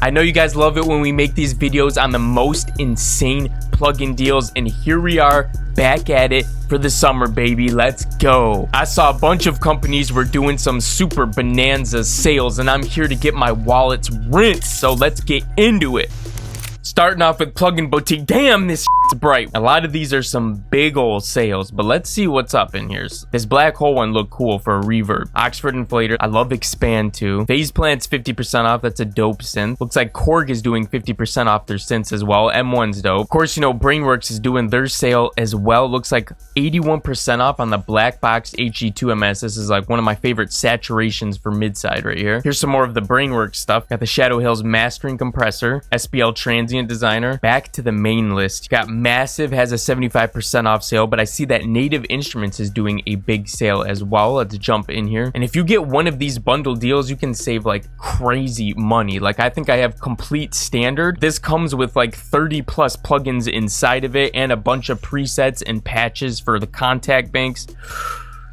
I know you guys love it when we make these videos on the most insane plugin deals, and here we are back at it for the summer, baby. Let's go. I saw a bunch of companies were doing some super bonanza sales, and I'm here to get my wallets rinsed, so let's get into it. Starting off with Plugin Boutique. Damn, this is bright. A lot of these are some big old sales, but let's see what's up in here. This black hole one looked cool for a reverb. Oxford Inflator. I love Expand too. Phase Plant's 50% off. That's a dope synth. Looks like Korg is doing 50% off their synths as well. M1's dope. Of course, you know, Brainworks is doing their sale as well. Looks like 81% off on the Black Box HG2MS. This is like one of my favorite saturations for mid-side right here. Here's some more of the Brainworks stuff. Got the Shadow Hills Mastering Compressor. SPL Transient Designer. Back to the main list. You got Massive has a 75% off sale, but I see that Native Instruments is doing a big sale as well. Let's jump in here. And if you get one of these bundle deals, you can save like crazy money. Like I think I have Complete Standard. This comes with like 30 plus plugins inside of it and a bunch of presets and patches for the contact banks.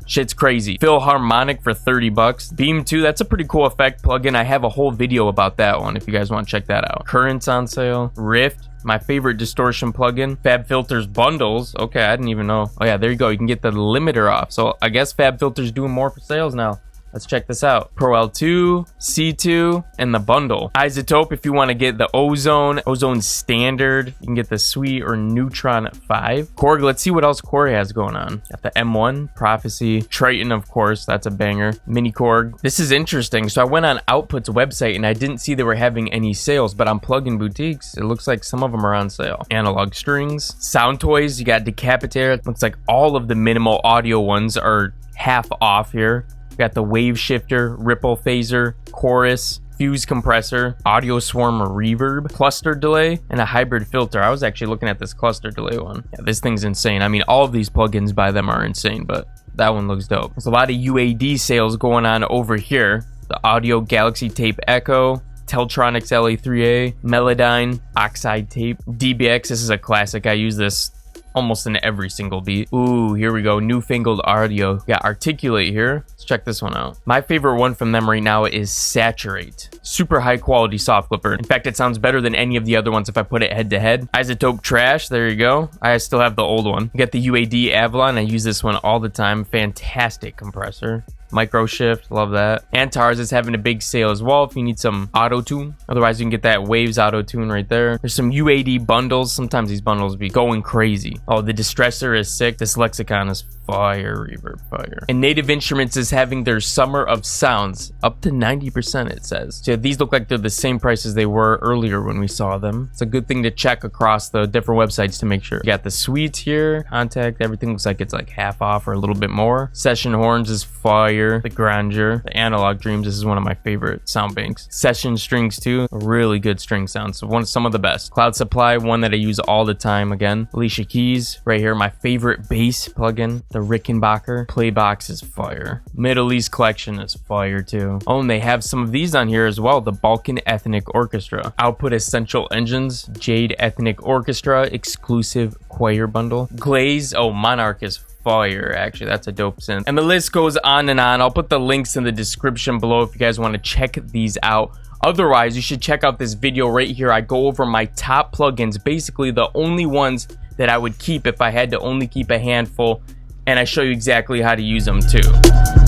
Shit's crazy. Philharmonic for 30 bucks. Beam 2, that's a pretty cool effect plugin. I have a whole video about that one if you guys want to check that out. Currents on sale. Rift, my favorite distortion plugin. Fab Filters bundles. Okay, I didn't even know. Oh yeah, there you go. You can get the limiter off. So I guess Fab Filters doing more for sales now. Let's check this out. Pro L2, C2, and the bundle. Isotope, if you want to get the Ozone Standard, you can get the Sweet or Neutron 5. Korg, let's see what else Korg has going on. Got the M1, Prophecy, Triton, of course, that's a banger. Mini Korg. This is interesting. So I went on Output's website and I didn't see they were having any sales, but on Plugin Boutiques, it looks like some of them are on sale. Analog Strings, Sound Toys, you got Decapitator. Looks like all of the minimal audio ones are half off here. Got the Wave Shifter, Ripple Phaser, Chorus, Fuse Compressor, Audio Swarm Reverb, Cluster Delay, and a Hybrid Filter. I was actually looking at this Cluster Delay one. Yeah, this thing's insane. I mean, all of these plugins by them are insane, but that one looks dope. There's a lot of UAD sales going on over here. The Audio Galaxy Tape Echo, Teltronics LA3A, Melodyne, Oxide Tape, DBX. This is a classic. I use this almost in every single beat. Ooh, here we go. Newfangled Audio. Got Articulate here. Let's check this one out. My favorite one from them right now is Saturate. Super high quality soft clipper. In fact, it sounds better than any of the other ones if I put it head to head. Isotope Trash. There you go. I still have the old one. You got the UAD Avalon. I use this one all the time. Fantastic compressor. Micro Shift, love that. Antares is having a big sale as well if you need some auto tune. Otherwise, you can get that Waves auto tune right there. There's some UAD bundles. Sometimes these bundles be going crazy. Oh, the Distressor is sick. This Lexicon is fire, reverb fire. And Native Instruments is having their Summer of Sounds up to 90%, it says. So these look like they're the same price as they were earlier when we saw them. It's a good thing to check across the different websites to make sure. You got the Suites here, Contact, everything looks like it's like half off or a little bit more. Session Horns is fire. The Grandeur, the Analog Dreams, this is one of my favorite sound banks. Session Strings too, a really good string sound, so some of the best. Cloud Supply, one that I use all the time. Again, Alicia Keys right here, my favorite bass plugin. The Rickenbacker Playbox is fire. Middle East Collection is fire too. Oh, and they have some of these on here as well. The Balkan Ethnic Orchestra, Output Essential Engines, Jade Ethnic Orchestra exclusive choir bundle. Glaze, oh, Monarch is fire. Actually, that's a dope synth, and the list goes on and on. I'll put the links in the description below if you guys want to check these out. Otherwise, you should check out this video right here. I go over my top plugins, basically the only ones that I would keep if I had to only keep a handful, and I show you exactly how to use them too.